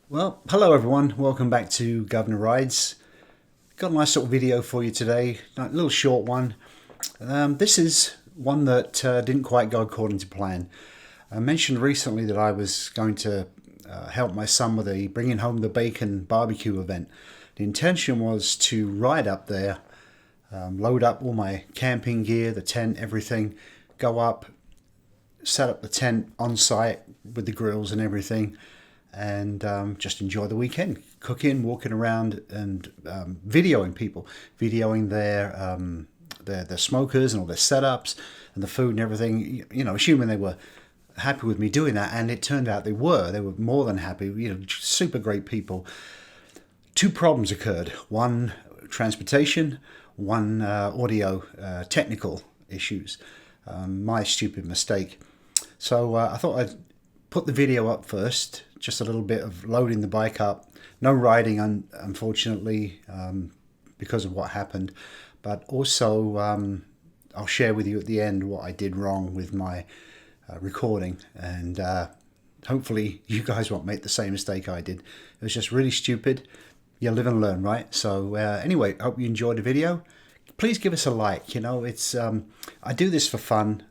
Well, hello everyone, welcome back to Guvna Rides. Got a nice little video for you today, a little short one. This is one that didn't quite go according to plan. I mentioned recently that I was going to help my son with a Bringing Home the Bacon barbecue event. The intention was to ride up there, load up all my camping gear, the tent, everything, go up, set up the tent on site with the grills and everything, and just enjoy the weekend, cooking, walking around, and videoing people, videoing their smokers and all their setups and the food and everything. You know, assuming they were happy with me doing that, and it turned out they were. They were more than happy. You know, super great people. Two problems occurred: one, transportation; one, audio technical issues. My stupid mistake. So I thought I'd put the video up first, just a little bit of loading the bike up. No riding, unfortunately, because of what happened. But also, I'll share with you at the end what I did wrong with my recording. And hopefully you guys won't make the same mistake I did. It was just really stupid. You live and learn, right? So anyway, hope you enjoyed the video. Please give us a like. You know, it's I do this for fun.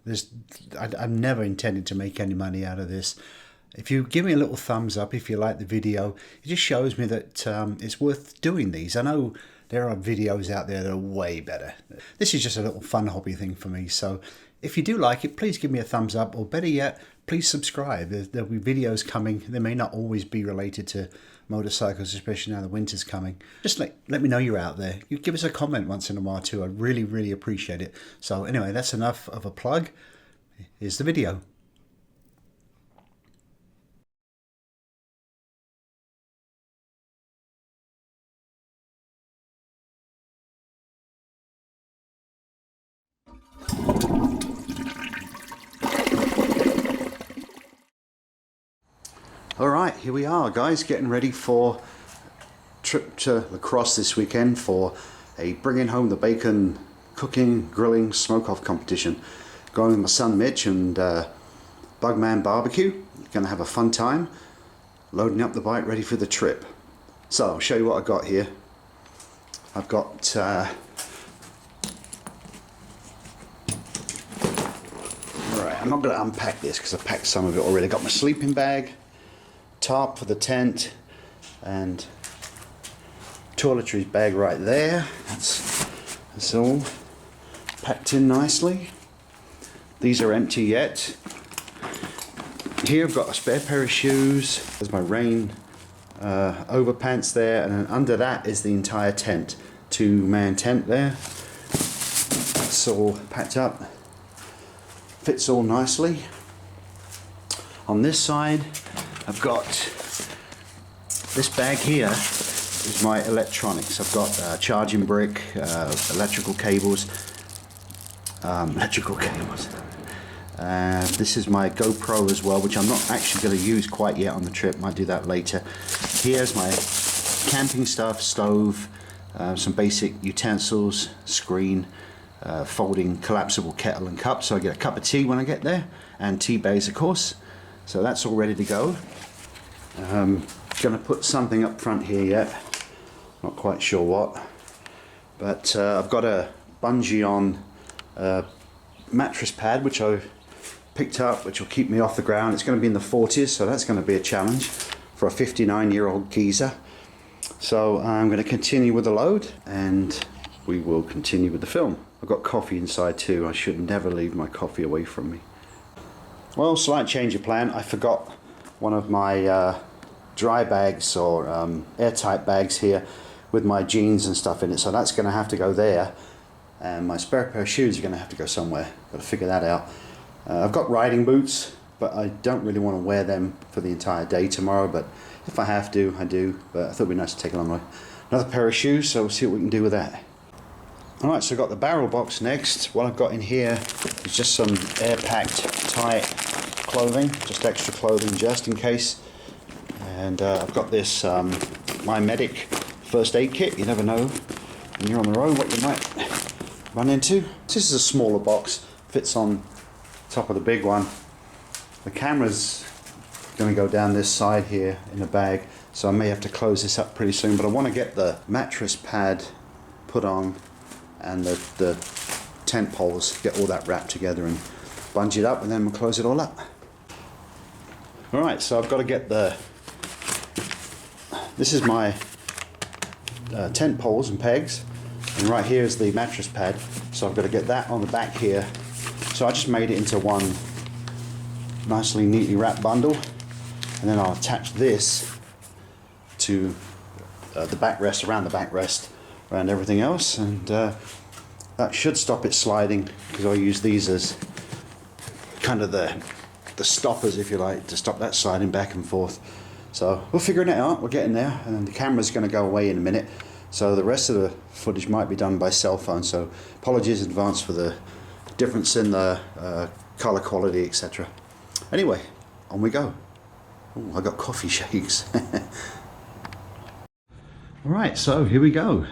I've never intended to make any money out of this. If you give me a little thumbs up if you like the video, it just shows me that it's worth doing these. I know there are videos out there that are way better. This is just a little fun hobby thing for me. So if you do like it, please give me a thumbs up, or better yet, please subscribe. There'll be videos coming. They may not always be related to motorcycles, especially now the winter's coming. Just let me know you're out there. You give us a comment once in a while too. I really appreciate it. So anyway, that's enough of a plug. Here's the video. Alright, here we are guys, getting ready for a trip to the Crosse this weekend for a Bringing Home the Bacon cooking, grilling, smoke-off competition. Going with my son Mitch and Bugman Barbecue. Gonna have a fun time, loading up the bike ready for the trip. So I'll show you what I got here. I've got alright, I'm not gonna unpack this because I packed some of it already. Got my sleeping bag, tarp for the tent, and toiletries bag right there. That's all packed in nicely. These are empty yet. Here I've got a spare pair of shoes. There's my rain overpants there, and then under that is the entire tent. Two-man tent there. It's all packed up. Fits all nicely. On this side I've got this bag here is my electronics. I've got a charging brick, electrical cables. This is my GoPro as well, which I'm not actually going to use quite yet on the trip. Might do that later. Here's my camping stuff: stove, some basic utensils, screen, folding collapsible kettle and cup, so I get a cup of tea when I get there, and tea bags of course. So that's all ready to go. Gonna put something up front here yet, not quite sure what, but I've got a bungee on mattress pad which I picked up, which will keep me off the ground. It's going to be in the 40s, so that's going to be a challenge for a 59-year-old geezer. So I'm going to continue with the load, and we will continue with the film. I've got coffee inside too. I should never leave my coffee away from me. Well, slight change of plan. I forgot one of my dry bags, or airtight bags here, with my jeans and stuff in it, so that's going to have to go there, and my spare pair of shoes are going to have to go somewhere. Got to figure that out. I've got riding boots, but I don't really want to wear them for the entire day tomorrow, but if I have to, I do. But I thought it'd be nice to take along another pair of shoes, so we'll see what we can do with that. Alright, so I've got the barrel box next. What I've got in here is just some air-packed, tight clothing, just extra clothing just in case. And I've got this My Medic first aid kit. You never know when you're on the road what you might run into. This is a smaller box, fits on top of the big one. The camera's going to go down this side here in a bag, so I may have to close this up pretty soon, but I want to get the mattress pad put on and the tent poles, get all that wrapped together and bungee it up, and then we'll close it all up. Alright, so I've got to get this is my tent poles and pegs, and right here is the mattress pad, so I've got to get that on the back here. So I just made it into one nicely neatly wrapped bundle, and then I'll attach this to the backrest, around the backrest, around everything else, and that should stop it sliding, because I'll use these as kind of the stoppers, if you like, to stop that sliding back and forth. So we're figuring it out, we're getting there, and then the camera's going to go away in a minute, so the rest of the footage might be done by cell phone, so apologies in advance for the difference in the color quality, etc. Anyway, on we go. Ooh, I got coffee shakes. Alright, so here we go.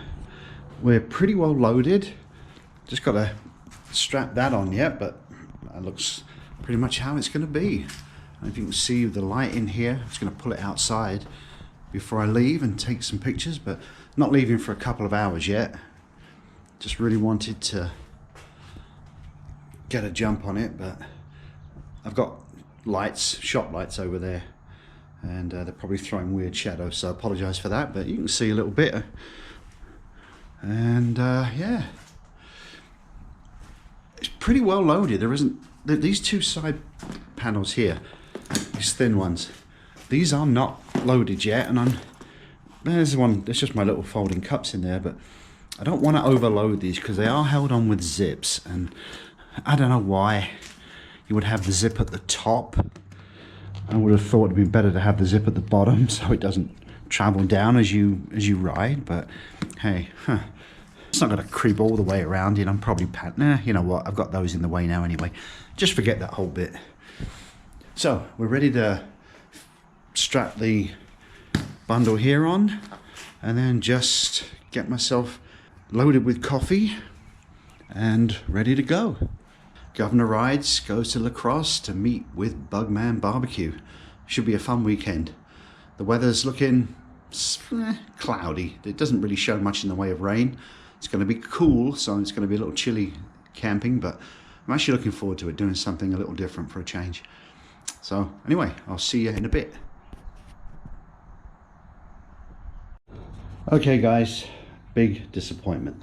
We're pretty well loaded. Just got to strap that on yet, but that looks pretty much how it's going to be. And if you can see the light in here, I'm just going to pull it outside before I leave and take some pictures, but not leaving for a couple of hours yet. Just really wanted to get a jump on it, but I've got lights, shop lights over there, and they're probably throwing weird shadows, so I apologize for that, but you can see a little bit. And yeah, it's pretty well loaded. There isn't these two side panels here, these thin ones, these are not loaded yet, and there's just my little folding cups in there, but I don't want to overload these because they are held on with zips, and I don't know why you would have the zip at the top. I would have thought it'd be better to have the zip at the bottom so it doesn't travel down as you ride, but hey, it's not going to creep all the way around, you know. I'm probably you know what, I've got those in the way now anyway. Just forget that whole bit. So we're ready to strap the bundle here on, and then just get myself loaded with coffee and ready to go. Guvna Rides goes to Crosse to meet with Bugman Barbecue. Should be a fun weekend. The weather's looking cloudy. It doesn't really show much in the way of rain. It's going to be cool, so it's going to be a little chilly camping, but I'm actually looking forward to it, doing something a little different for a change. So anyway, I'll see you in a bit. Okay guys, big disappointment.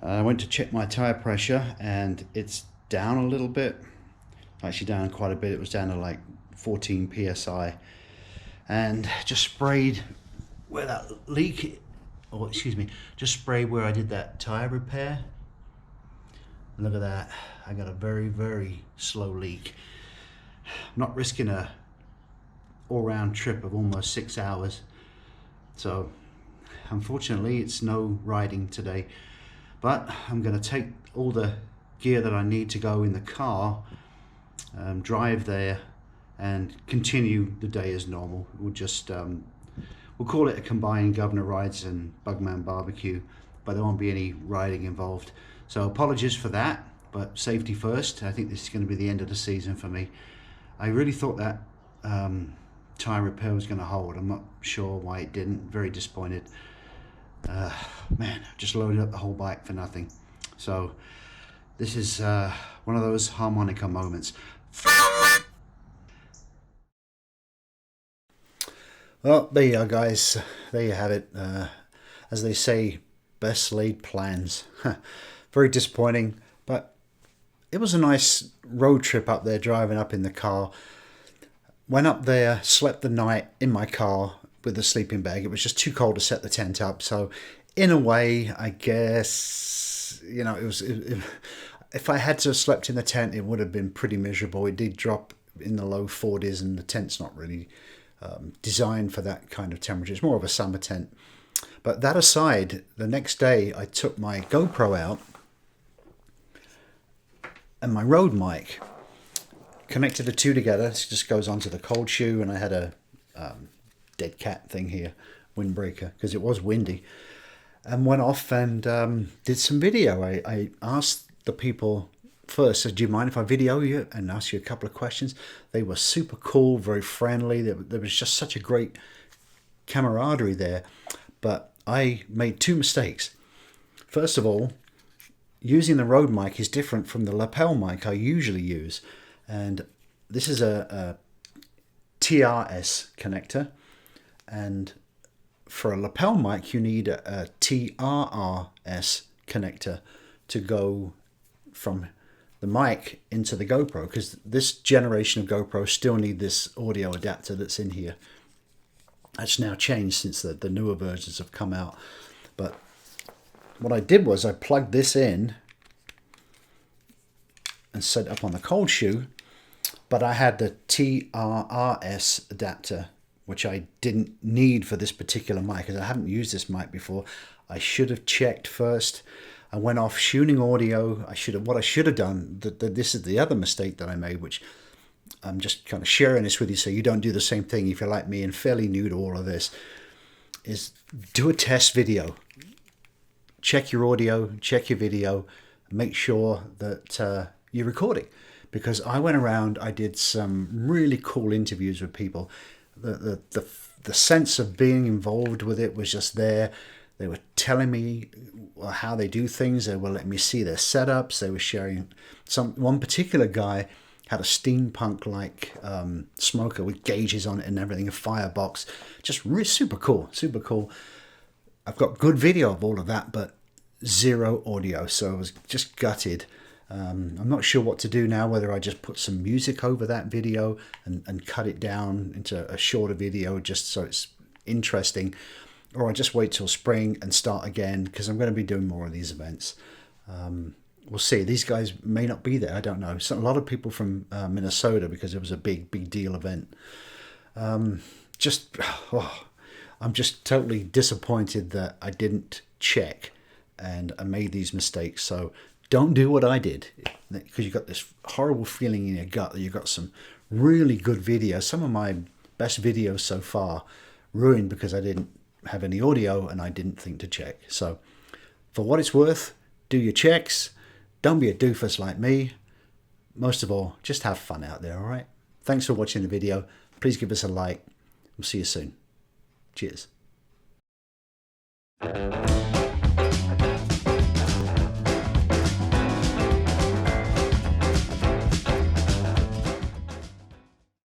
I went to check my tire pressure and it's down a little bit, actually down quite a bit. It was down to like 14 psi, and just sprayed where that leak, or excuse me, just sprayed where I did that tire repair. Look at that, I got a very slow leak. I'm not risking a all-round trip of almost 6 hours, so unfortunately it's no riding today. But I'm going to take all the gear that I need to go in the car, drive there, and continue the day as normal. We'll just we'll call it a combined Guvna Rides and Bugman Barbecue, but there won't be any riding involved. So apologies for that, but safety first. I think this is going to be the end of the season for me. I really thought that tire repair was going to hold. I'm not sure why it didn't. Very disappointed. Man, I've just loaded up the whole bike for nothing. So this is one of those harmonica moments. Well, there you are guys, there you have it. As they say, best laid plans. Very disappointing, but it was a nice road trip up there, driving up in the car. Went up there, slept the night in my car with a sleeping bag. It was just too cold to set the tent up, so in a way, I guess, you know, if I had to have slept in the tent, it would have been pretty miserable. It did drop in the low 40s, and the tent's not really designed for that kind of temperature. It's more of a summer tent. But that aside, the next day I took my GoPro out and my road mic, connected the two together. It just goes onto the cold shoe, and I had a dead cat thing here, windbreaker, because it was windy, and went off and did some video. I asked the people first said, do you mind if I video you and ask you a couple of questions? They were super cool, very friendly. There was just such a great camaraderie there. But I made two mistakes. First of all, using the Rode mic is different from the lapel mic I usually use. And this is a TRS connector. And for a lapel mic, you need a TRRS connector to go from the mic into the GoPro, because this generation of GoPro still need this audio adapter that's in here. That's now changed since the newer versions have come out. But what I did was I plugged this in and set it up on the cold shoe, but I had the TRRS adapter, which I didn't need for this particular mic, because I haven't used this mic before. I should have checked first. I went off shooting audio. What I should have done, this is the other mistake that I made, which I'm just kind of sharing this with you so you don't do the same thing if you're like me and fairly new to all of this, is do a test video. Check your audio, check your video, make sure that you're recording. Because I went around, I did some really cool interviews with people. The sense of being involved with it was just there. They were telling me how they do things. They were letting me see their setups. They were sharing one particular guy had a steampunk-like smoker with gauges on it and everything, a firebox. Just really super cool, super cool. I've got good video of all of that, but zero audio, so I was just gutted. I'm not sure what to do now, whether I just put some music over that video and cut it down into a shorter video just so it's interesting, or I just wait till spring and start again, because I'm going to be doing more of these events. We'll see. These guys may not be there. I don't know. So a lot of people from Minnesota, because it was a big deal event. I'm just totally disappointed that I didn't check and I made these mistakes. So don't do what I did, because you've got this horrible feeling in your gut that you've got some really good videos. Some of my best videos so far ruined because I didn't have any audio and I didn't think to check. So for what it's worth, do your checks. Don't be a doofus like me. Most of all, just have fun out there, all right? Thanks for watching the video. Please give us a like. We'll see you soon. Cheers.